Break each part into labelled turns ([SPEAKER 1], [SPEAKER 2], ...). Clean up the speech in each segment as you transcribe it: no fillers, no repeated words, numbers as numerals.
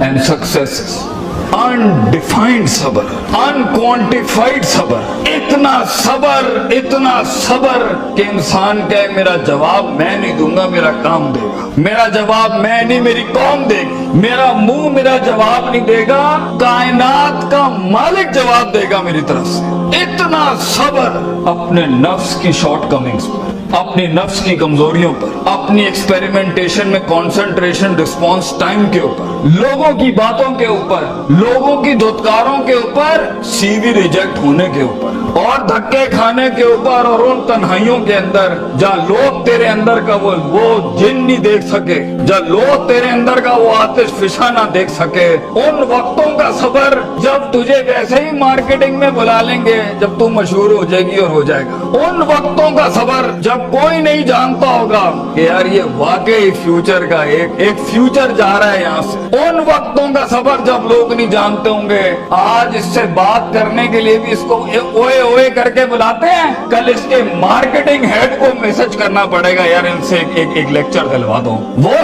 [SPEAKER 1] and successes. Undefined सबर, unquantified सबर, इतना सबर कि इंसान कहे मेरा जवाब मैं नहीं दूंगा, मेरा काम देगा, मेरा जवाब मैं नहीं मेरी कौम देगी, मेरा मुंह मेरा जवाब नहीं देगा, कायनात का मालिक जवाब देगा मेरी तरफ से। इतना सबर अपने नफ्स की शॉर्टकमिंग्स पर, अपनी नफ्स की कमजोरियों पर, अपनी एक्सपेरिमेंटेशन में कंसंट्रेशन रिस्पांस टाइम के ऊपर, लोगों की बातों के ऊपर, लोगों की धुतकारों के ऊपर, सीवी रिजेक्ट होने के ऊपर और धक्के खाने के ऊपर, और उन तन्हाइयों के अंदर जहाँ लोग तेरे अंदर का वो जिन नहीं देख सके, जहाँ लोग तेरे अंदर का वो आतिश फिशा ना देख सके, उन वक्तों का सबर जब तुझे वैसे ही मार्केटिंग में बुला लेंगे जब तू मशहूर हो जाएगी और हो जाएगा, उन वक्तों का सबर जब कोई नहीं जानता होगा कि यार ये वाकई फ्यूचर का एक फ्यूचर जा रहा है यहाँ से, उन वक्तों का सबर जब लोग नहीं जानते होंगे, आज इससे बात करने के लिए भी इसको ओए ओए करके बुलाते हैं, कल इसके मार्केटिंग हेड को मैसेज करना पड़ेगा यार इनसे एक लेक्चर दिलवा दो। वो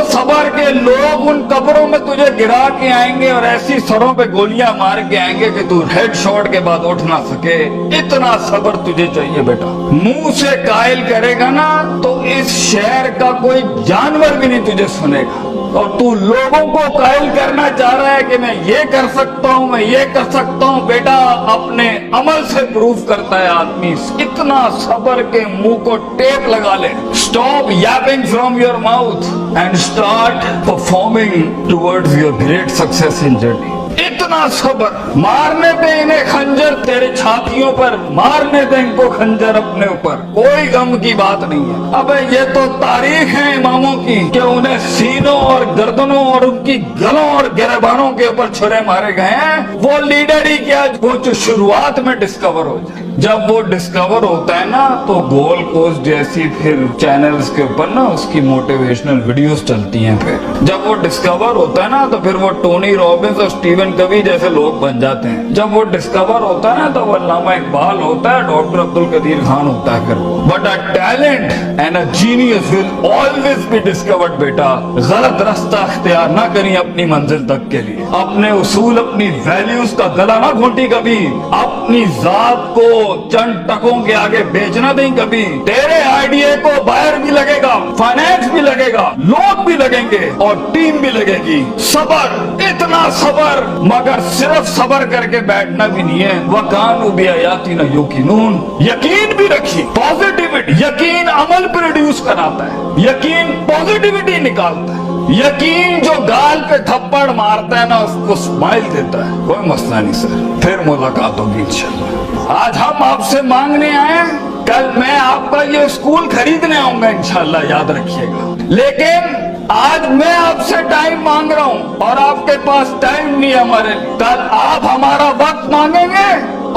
[SPEAKER 1] सबर के लोग उन कब्रों में तुझे गिरा के आएंगे और ऐसी सरों पे गोलियां मार के आएंगे कि तू हेड शॉट के बाद उठ ना सके। इतना सबर तुझे चाहिए बेटा। मुंह से कायल करेगा ना तो इस शहर का कोई जानवर भी नहीं तुझे सुनेगा, और तू लोगों को कायल करना चाह रहा है कि मैं ये कर सकता हूँ, मैं ये कर सकता हूँ। बेटा अपने अमल से प्रूव करता है आदमी। इतना सबर के मुंह को टेप लगा ले। Stop yapping from your mouth and start performing towards your great success in journey. इतना सबर। मारने दे इन्हें खंजर तेरे छातियों पर, मारने दे इनको खंजर अपने ऊपर, कोई गम की बात नहीं है। अबे ये तो तारीख है इमामों की कि उन्हें सीनों और गर्दनों और उनकी गलों और गिरबानों के ऊपर छुरे मारे गए हैं। वो लीडर ही क्या, वो जो शुरुआत में डिस्कवर हो जाए, जब वो डिस्कवर होता है ना तो गोल्ड कोस्ट जैसी फिर चैनल्स के ऊपर ना उसकी मोटिवेशनल वीडियोस चलती हैं। फिर जब वो डिस्कवर होता है ना तो फिर वो टोनी रॉबिन्स और स्टीवन कवी जैसे लोग बन जाते हैं। जब वो डिस्कवर होता है ना तो वो अल्लामा इकबाल होता है, डॉक्टर अब्दुल कदीर खान होता है। फिर वो but a talent and a genius will always be discovered. बेटा गलत रास्ता इख्तियार ना करी अपनी मंजिल तक के लिए। अपने उसूल, अपनी वैल्यूज का गला ना घोटी कभी। अपनी जात को चंद टकों के आगे बेचना नहीं कभी। तेरे आइडिया को बाहर भी लगेगा, फाइनेंस भी लगेगा, लोग भी लगेंगे और टीम भी लगेगी। सबर, इतना सबर, मगर सिर्फ सबर करके बैठना भी नहीं है। वकानु बिआयातिना युकिनून, यकीन भी रखिए। पॉजिटिविटी, यकीन अमल प्रोड्यूस कराता है, यकीन पॉजिटिविटी निकालता है। यकीन जो गाल पे थप्पड़ मारता है ना उसको स्माइल देता है। कोई मसला नहीं सर, फिर मुलाकात होगी इंशाल्लाह। आज हम आपसे मांगने आए, कल मैं आपका ये स्कूल खरीदने आऊंगा इंशाल्लाह, याद रखिएगा। लेकिन आज मैं आपसे टाइम मांग रहा हूँ और आपके पास टाइम नहीं है हमारे लिए। कल आप हमारा वक्त मांगेंगे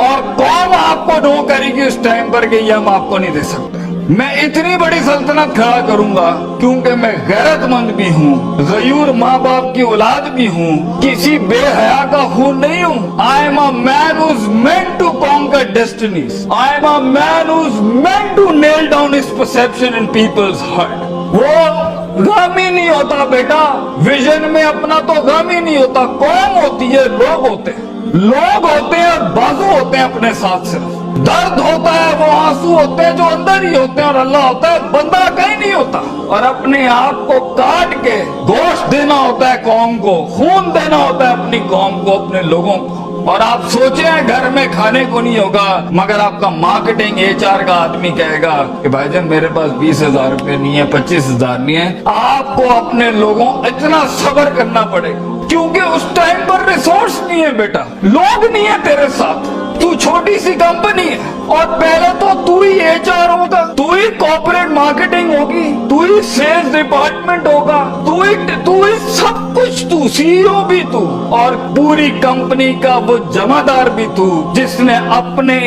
[SPEAKER 1] और कौन आपको नो करेगी उस टाइम पर कि ये हम आपको नहीं दे सकते। मैं इतनी बड़ी सल्तनत खड़ा करूंगा क्योंकि मैं गैरतमंद भी हूँ, गयूर माँ बाप की औलाद भी हूँ, किसी बेहया का खून नहीं हूँ। I am a man who is meant to conquer destinies. I am a man who is meant to nail down his perception in people's heart. वो गम ही नहीं होता बेटा, विजन में अपना तो गम ही नहीं होता। कौम होती है, लोग होते हैं, लोग होते हैं और बाजू होते हैं अपने साथ। सिर्फ दर्द होता है, वो आंसू होते हैं जो अंदर ही होते हैं, और अल्लाह होता है, बंदा कहीं नहीं होता। और अपने आप को काट के गोश्त देना होता है कौम को, खून देना होता है अपनी कौम को, अपने लोगों को। और आप सोचे हैं घर में खाने को नहीं होगा, मगर आपका मार्केटिंग HR का आदमी कहेगा कि भाईजान मेरे पास 20,000 रुपए नहीं है, 25,000 नहीं है। आपको अपने लोगों इतना सब्र करना पड़ेगा क्योंकि उस टाइम पर रिसोर्स नहीं है बेटा, लोग नहीं है तेरे साथ। तू छोटी सी कंपनी है और पहले तो तू ही HR होगा, तू ही कॉर्पोरेट मार्केटिंग होगी, तू ही सेल्स डिपार्टमेंट होगा, तू ही सब कुछ, तू CEO भी तू और पूरी कंपनी का वो जमादार भी तू, जिसने अपने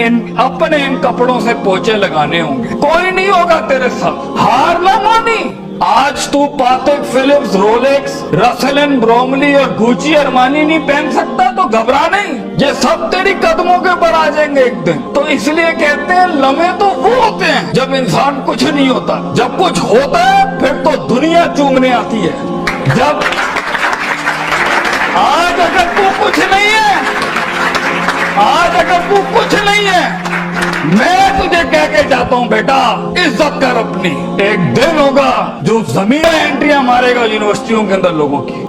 [SPEAKER 1] इन कपड़ों से पोछे लगाने होंगे। कोई नहीं होगा तेरे साथ। हार ना मानी। आज तू पातेक Philips, Rolex, Russell and Bromley और गुची अरमानी नहीं पहन सकता तो घबरा नहीं, ये सब तेरी कदमों के ऊपर आ जाएंगे एक दिन। तो इसलिए कहते हैं लम्हे तो वो होते हैं जब इंसान कुछ नहीं होता, जब कुछ होता है फिर तो दुनिया चूमने आती है। जब तू कुछ नहीं है। मैं तुझे कह के जाता हूं बेटा, इज्जत कर अपनी। एक दिन होगा जो जमीन एंट्रियां मारेगा यूनिवर्सिटियों के अंदर लोगों की।